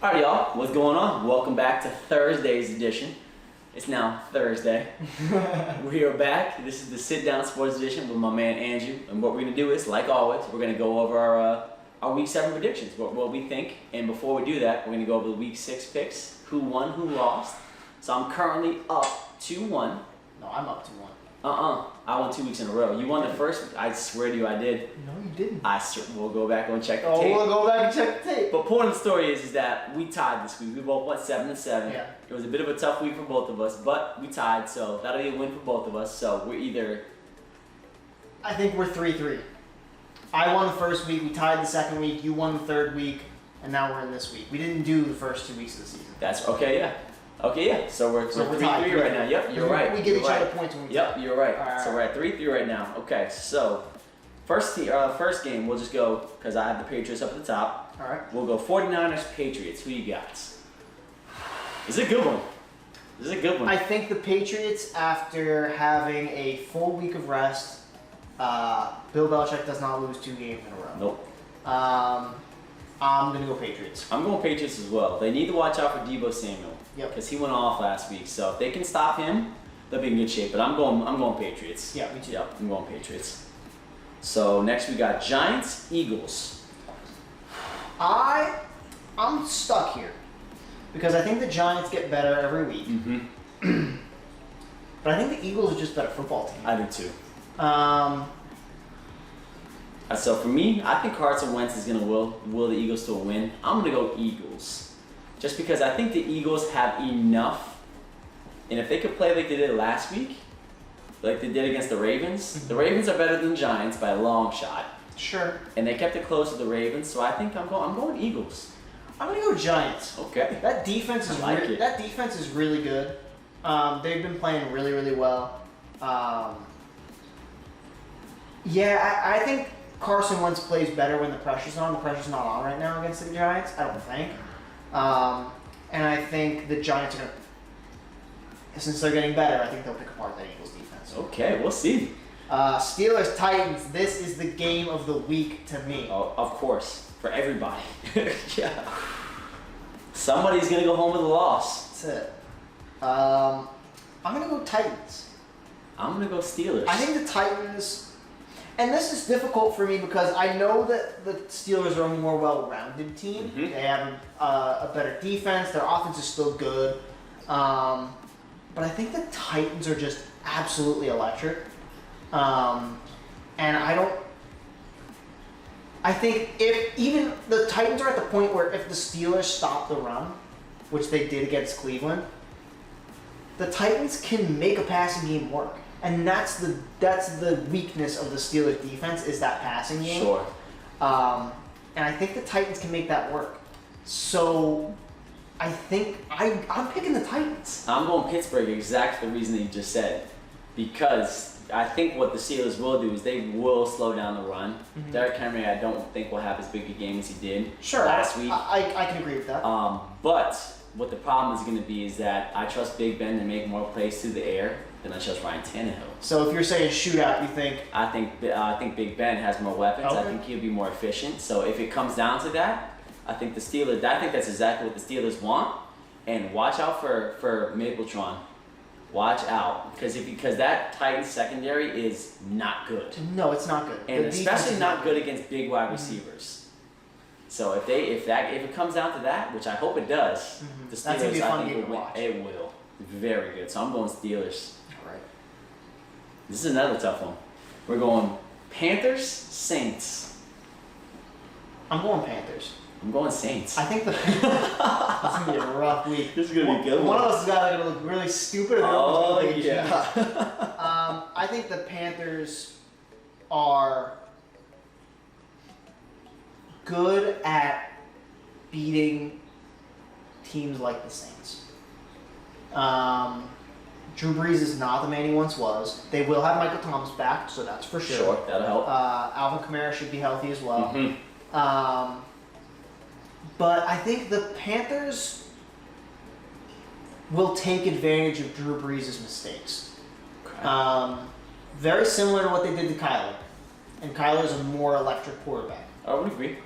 Alright, y'all, what's going on? Welcome back to Thursday's edition. It's now Thursday. We are back. This is the Sit Down Sports Edition with my man Andrew. And what we're going to do is, like always, we're going to go over our Week 7 predictions, what we think. And before we do that, we're going to go over the Week 6 picks, who won, who lost. So I'm currently up 2-1. No, I'm up 2-1. I won 2 weeks in a row. You won the first. I swear to you, I did. No, you didn't. We'll go back and check the tape. We'll go back and check the tape. But point of the story is that we tied this week. We both went 7-7. Yeah. It was a bit of a tough week for both of us, but we tied, so that'll be a win for both of us. So we're either... I think we're 3-3. I won the first week, we tied the second week, you won the third week, and now we're in this week. We didn't do the first 2 weeks of the season. That's okay, yeah. Okay, yeah. So we're 3-3 tied. right now. Yep, you're right. We give each right. other points when we Yep, tie. you're right. All So we're at 3-3 right now. Okay, so first game, we'll just go, because I have the Patriots up at the top. All right. We'll go 49ers, Patriots. Who you got? This is a good one. This is a good one. I think the Patriots, after having a full week of rest, Bill Belichick does not lose 2 games in a row. Nope. I'm going to go Patriots. I'm going Patriots as well. They need to watch out for Deebo Samuel. Yep. Because he went off last week. So if they can stop him, they'll be in good shape. But I'm going Patriots. Yeah, me too. Yep, I'm going Patriots. So next we got Giants, Eagles. I'm stuck here because I think the Giants get better every week. Mm-hmm. But I think the Eagles are just a better football team. I do too. So for me, I think Carson Wentz is going to will the Eagles to a win. I'm going to go Eagles. Just because I think the Eagles have enough. And if they could play like they did last week, like they did against the Ravens, the Ravens are better than Giants by a long shot. Sure. And they kept it close with the Ravens, so I think I'm going Eagles. I'm gonna go Giants. Okay. That defense is really good. They've been playing really, really well. I think Carson Wentz plays better when the pressure's on. The pressure's not on right now against the Giants, I don't think. And I think the Giants are gonna, since they're getting better, I think they'll pick apart that Eagles defense. Okay, we'll see. Steelers, Titans, this is the game of the week to me. Oh, of course, for everybody. Yeah. Somebody's going to go home with a loss. That's it. I'm going to go Titans. I'm going to go Steelers. I think the Titans, and this is difficult for me because I know that the Steelers are a more well-rounded team. Mm-hmm. They have a better defense. Their offense is still good. But I think the Titans are just absolutely electric. And I think if even the Titans are at the point where if the Steelers stop the run, which they did against Cleveland, the Titans can make a passing game work. And that's the weakness of the Steelers defense is that passing game. Sure. And I think the Titans can make that work. So I think I'm picking the Titans. I'm going Pittsburgh, exactly the reason that you just said. Because I think what the Steelers will do is they will slow down the run. Mm-hmm. Derrick Henry, I don't think will have as big a game as he did last week. I can agree with that. But what the problem is going to be is that I trust Big Ben to make more plays through the air than I trust Ryan Tannehill. So if you're saying shootout, you think? I think Big Ben has more weapons. Okay. I think he'll be more efficient. So if it comes down to that, I think the Steelers. I think that's exactly what the Steelers want. And watch out for Mapletron. Watch out, because that Titans secondary is not good. No, it's not good. And especially not good against big wide receivers. So if it comes down to that, which I hope it does, the Steelers, that's gonna be a fun I think game to will watch. win. It will. Very good. So I'm going Steelers. All right. This is another tough one. We're going Panthers, Saints. I'm going Panthers. I'm going Saints. I think this is gonna be a rough week. This is gonna be a good one. One of us is gonna look really stupid. Oh yeah. I think the Panthers are good at beating teams like the Saints. Drew Brees is not the man he once was. They will have Michael Thomas back, so that's for sure. Sure, that'll help. Alvin Kamara should be healthy as well. Mm-hmm. But I think the Panthers will take advantage of Drew Brees' mistakes. Okay. Very similar to what they did to Kyler. And Kyler's a more electric quarterback. I would agree.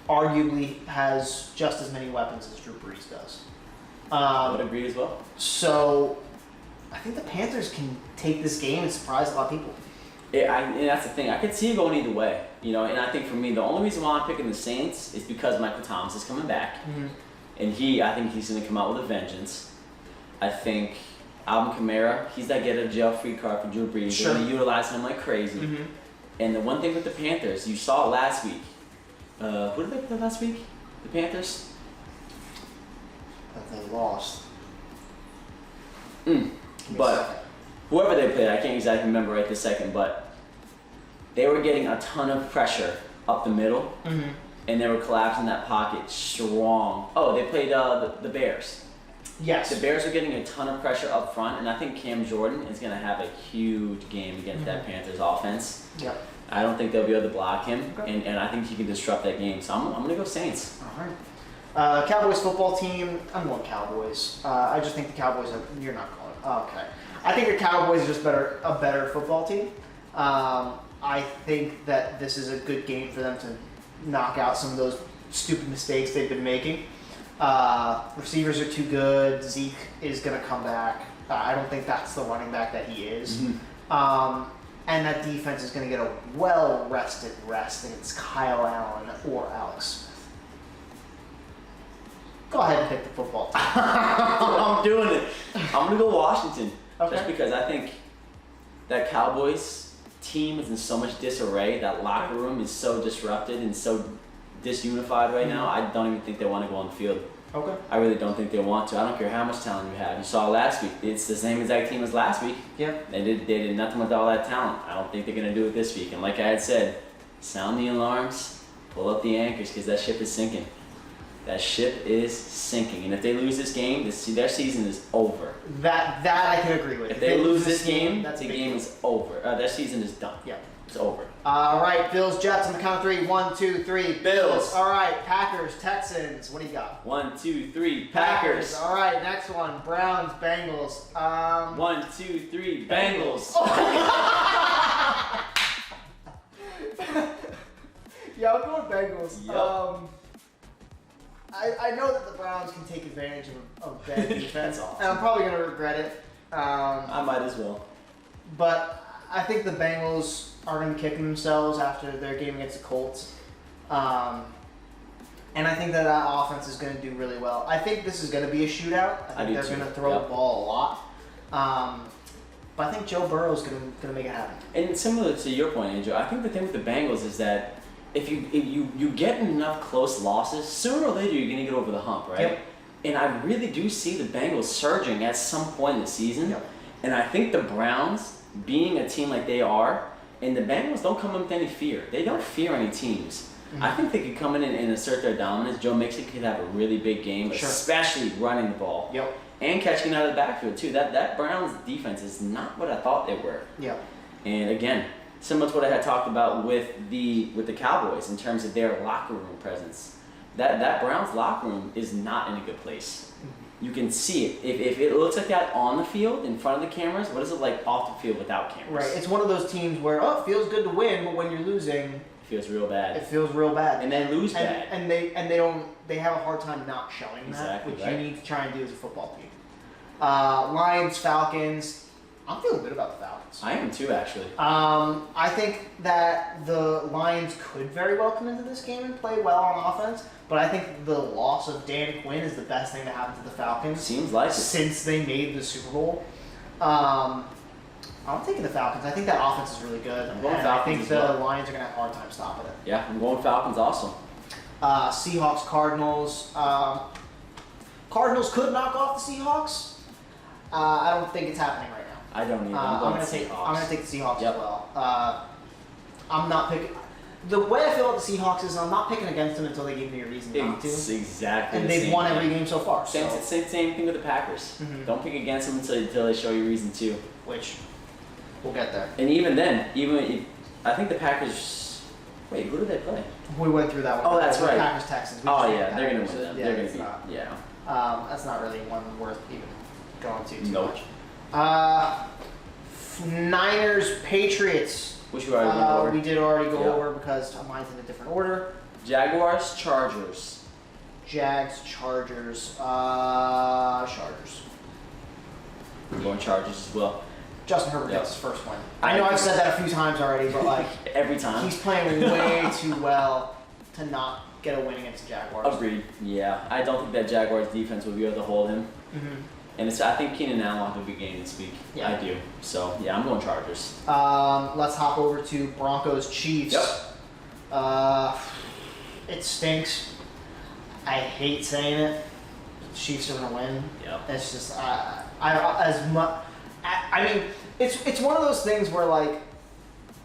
arguably has just as many weapons as Drew Brees does. I would agree as well. So I think the Panthers can take this game and surprise a lot of people. And that's the thing. I could see it going either way. And I think for me, the only reason why I'm picking the Saints is because Michael Thomas is coming back. Mm-hmm. And I think he's going to come out with a vengeance. I think Alvin Kamara, he's that get a jail free card for Drew Brees. Sure. They're going to utilize him like crazy. Mm-hmm. And the one thing with the Panthers, you saw last week. Who did they play last week? The Panthers? That they lost. But whoever they played, I can't exactly remember right this second, but they were getting a ton of pressure up the middle. Mm-hmm. And they were collapsing that pocket strong. Oh, they played the Bears. Yes. The Bears are getting a ton of pressure up front, and I think Cam Jordan is going to have a huge game against that Panthers offense. Yep. I don't think they'll be able to block him, Okay. and I think he can disrupt that game. So I'm going to go Saints. All right. Cowboys football team, I'm going Cowboys. I just think the Cowboys are, you're not going, okay. I think the Cowboys are just a better football team. I think that this is a good game for them to knock out some of those stupid mistakes they've been making. Receivers are too good. Zeke is going to come back. I don't think that's the running back that he is. Mm-hmm. And that defense is going to get a well-rested rest against Kyle Allen or Alex Smith. Go ahead and pick the football team. I'm doing it. I'm going to go Washington. Okay. Just because I think that Cowboys team is in so much disarray. That locker room is so disrupted and so disunified right now. I don't even think they want to go on the field. Okay. I really don't think they want to. I don't care how much talent you have. You saw last week. It's the same exact team as last week. Yep. They did nothing with all that talent. I don't think they're going to do it this week. And like I had said, sound the alarms, pull up the anchors because that ship is sinking. That ship is sinking. And if they lose this game, their season is over. That I can agree with. If they lose this game, that's the a big game deal. is over. Their season is done. Yep. It's over. All right, Bills, Jets on the count of three. 1, 2, 3. Bills. All right, Packers, Texans. What do you got? 1, 2, 3. Packers. All right, next one. Browns, Bengals. 1, 2, 3. Bengals. Yeah, I'm going Bengals. Yup. I know that the Browns can take advantage of bad defense, That's awesome. and I'm probably going to regret it. I might as well. But I think the Bengals are going to be kicking themselves after their game against the Colts. And I think that offense is going to do really well. I think this is going to be a shootout. I think they're going to throw the ball a lot. But I think Joe Burrow is going to make it happen. And similar to your point, Andrew, I think the thing with the Bengals is that if you get enough close losses, sooner or later you're going to get over the hump, right? Yep. And I really do see the Bengals surging at some point in the season. Yep. And I think the Browns, being a team like they are, and the Bengals don't come in with any fear. They don't fear any teams. Mm-hmm. I think they could come in and assert their dominance. Joe Mixon could have a really big game, Sure. especially running the ball. Yep. And catching out of the backfield too. That Browns defense is not what I thought they were. Yep. And again, similar to what I had talked about with the Cowboys in terms of their locker room presence. That Browns locker room is not in a good place. You can see it. If it looks like that on the field, in front of the cameras, what is it like off the field without cameras? Right. It's one of those teams where, it feels good to win, but when you're losing, It feels real bad. it feels real bad. And they lose bad. And they have a hard time not showing Exactly, that, which right. you need to try and do as a football team. Lions, Falcons. I'm feeling good about the Falcons. I am too, actually. I think that the Lions could very well come into this game and play well on offense, but I think the loss of Dan Quinn is the best thing to happen to the Falcons Seems like it. since they made the Super Bowl. I'm taking the Falcons. I think that offense is really good. I'm going and Falcons I think as the well. Lions are going to have a hard time stopping it. Yeah, I'm going Falcons also. Seahawks, Cardinals. Cardinals could knock off the Seahawks. I don't think it's happening right now. I don't either. I'm going gonna Seahawks. take the Seahawks Yep. as well. I'm not picking. The way I feel about the Seahawks is I'm not picking against them until they give me a reason not to. It's exactly And the they've same won thing. every game so far. Same thing with the Packers. Mhm. Don't pick against them until they show you reason to. Which we'll get there. And even then, I think the Packers. Wait, who did they play? We went through that one. Oh, that's The right. Packers Texans. We Oh just yeah, did they're gonna Packers. win them. Yeah, They're gonna it's beat. not. Yeah. That's not really one worth even going to too Nope. much. Niners, Patriots. Which we already went over. We did already go Yeah. over because mine's in a different order. Jaguars, Chargers. Jags, Chargers. Chargers. I'm going Chargers as well. Justin Herbert Yep. gets his first win. I know I've said that a few times already, but like Every time. he's playing way too well to not get a win against the Jaguars. Agreed. Yeah, I don't think that Jaguars defense will be able to hold him. Mm-hmm. And I think Keenan Allen will have a big game this week. Yeah. I do. So yeah, I'm going Chargers. Let's hop over to Broncos Chiefs. Yep. It stinks. I hate saying it. The Chiefs are gonna win. Yep. It's just I mean, it's one of those things where like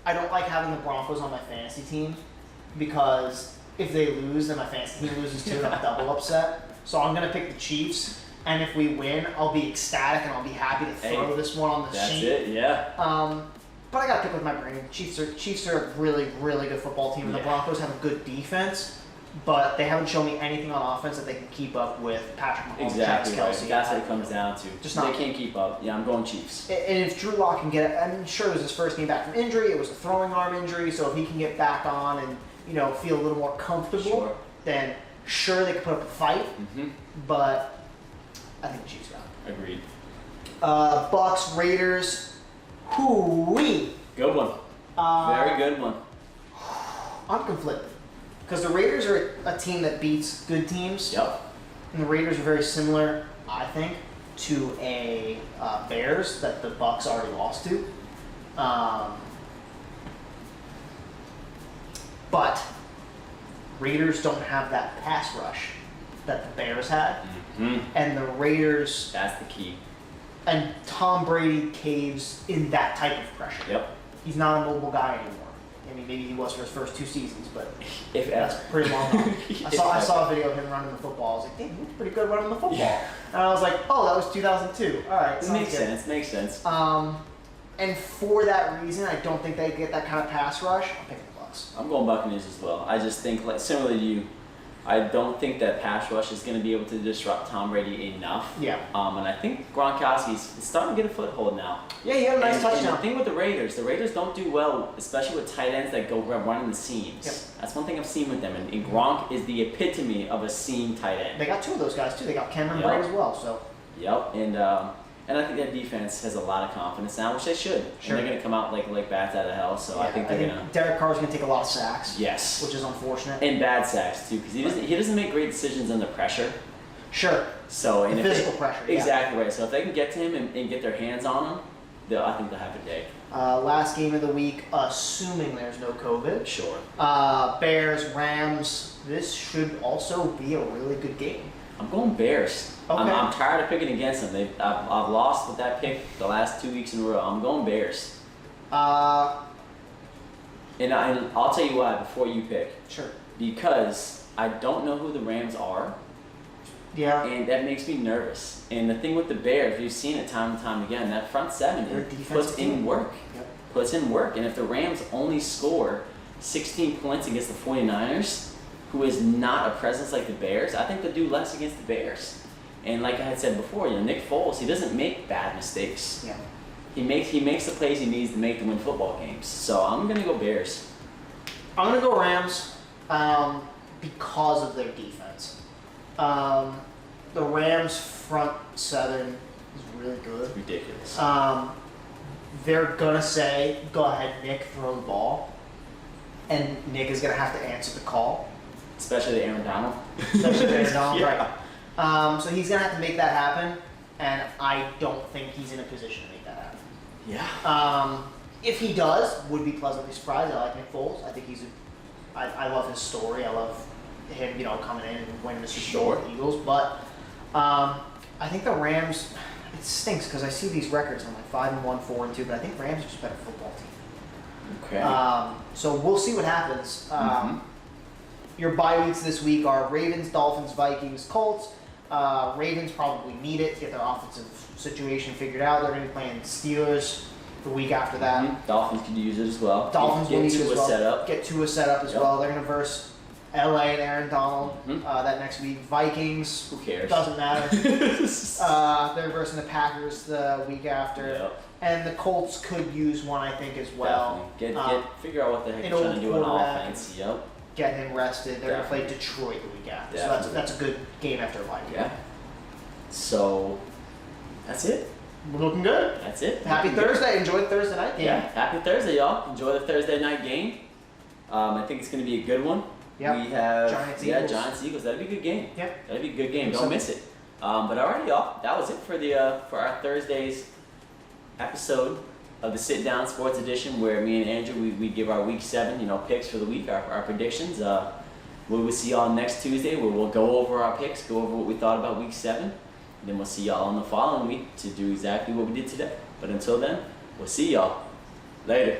I don't like having the Broncos on my fantasy team because if they lose, then my fantasy team loses too, and I'm double upset. So I'm gonna pick the Chiefs. And if we win, I'll be ecstatic and I'll be happy to throw this one on the sheet. That's it, yeah. But I gotta pick with my brain. Chiefs are a really, really good football team, and the Broncos have a good defense, but they haven't shown me anything on offense that they can keep up with Patrick Mahomes, Exactly Travis right. Kelce. That's what it comes down to. Just they not- can't keep up. Yeah, I'm going Chiefs. And if Drew Lock can get it, I'm sure it was his first game back from injury. It was a throwing arm injury, so if he can get back on and feel a little more comfortable, then sure they can put up a fight. Mm-hmm. But I think the Chiefs got it. Agreed. Bucks, Raiders. Hoo-wee. Good one. Very good one. I'm conflicted. Because the Raiders are a team that beats good teams. Yep. And the Raiders are very similar, I think, to a Bears that the Bucks already lost to. But Raiders don't have that pass rush that the Bears had. Mm-hmm. And the Raiders That's the key. and Tom Brady caves in that type of pressure. Yep. He's not a mobile guy anymore. I mean, maybe he was for his first 2 seasons, but If that's ever. pretty long gone. If I ever. saw a video of him running the football. I was like, damn, he was pretty good running the football. Yeah. And I was like, oh, that was 2002. All right, It sounds makes good. sense. Makes sense. And for that reason, I don't think they get that kind of pass rush. I'm picking the Bucks. I'm going Buccaneers as well. I just think, like similarly to you, I don't think that pass rush is going to be able to disrupt Tom Brady enough. Yeah. And I think Gronkowski's starting to get a foothold now. Yeah, he had a nice And touchdown. the thing with the Raiders don't do well, especially with tight ends that go running the seams. Yep. That's one thing I've seen with them. And Gronk is the epitome of a seam tight end. They got 2 of those guys too. They got Cameron Yep. Brate as well. So Yep. And I think that defense has a lot of confidence now, which they should. Sure. And they're going to come out like bats out of hell. So yeah, I think they're going to. Derek Carr's gonna take a lot of sacks. Yes. Which is unfortunate. And bad sacks too, because he doesn't make great decisions under pressure. Sure. So and The if they- physical pressure. Yeah. Exactly right. So if they can get to him and get their hands on him, I think they'll have a day. Last game of the week, assuming there's no COVID. Sure. Bears, Rams. This should also be a really good game. I'm going Bears. Okay. I'm tired of picking against them. I've lost with that pick the last 2 weeks in a row. I'm going Bears. And I'll tell you why before you pick. Sure. Because I don't know who the Rams are, Yeah. and that makes me nervous. And the thing with the Bears, we've seen it time and time again, that front seven Their it defensive puts in team. work. Yep. Puts in work. And if the Rams only score 16 points against the 49ers, who is not a presence like the Bears, I think they'll do less against the Bears. And like I had said before, Nick Foles, he doesn't make bad mistakes. Yeah. He makes the plays he needs to make to win football games. So I'm gonna go Bears. I'm gonna go Rams because of their defense. The Rams front seven is really good. Ridiculous. They're gonna say, "Go ahead, Nick, throw the ball," and Nick is gonna have to answer the call. Especially Aaron Donald. Especially Aaron Donald, Yeah. right? So he's gonna have to make that happen, and I don't think he's in a position to make that happen. Yeah. If he does, would be pleasantly surprised. I like Nick Foles. I think I love his story. I love him, coming in and winning the Super Bowl with the Eagles. But I think the Rams. It stinks because I see these records. I'm like 5-1, 4-2, but I think Rams are just a better football team. Okay. So we'll see what happens. Your bye weeks this week are Ravens, Dolphins, Vikings, Colts. Ravens probably need it to get their offensive situation figured out. They're going to be playing Steelers the week after that. Mhm. Dolphins could use it as well. Dolphins will get need it to as a well. setup. Get Tua set up as Yep. well. They're going to verse LA and Aaron Donald Mhm. that next week. Vikings, Who cares? doesn't matter. They're versing the Packers the week after. Yep. And the Colts could use one, I think, as well. Definitely. Figure out what the heck an you're trying old to do on quarterback. offense. Yep. getting him rested. They're going to play Definitely. Detroit the week after. Definitely. So that's a good game after a bye week. Yeah. So that's it. We're looking good. That's it. Happy Looking good. Thursday. Enjoy the Thursday night game. Yeah. Happy Thursday, y'all. Enjoy the Thursday night game. I think it's going to be a good one. Yep. We have Giants-Eagles. Giants-Eagles. That'll be a good game. Yep. That'll be a good game. Don't So- miss it. But alright, y'all. That was it for the for our Thursday's episode of the Sit Down Sports Edition, where me and Andrew we give our Week 7 picks for the week, our predictions. We will see y'all next Tuesday, where we'll go over our picks, go over what we thought about Week 7, and then we'll see y'all on the following week to do exactly what we did today. But until then, we'll see y'all later.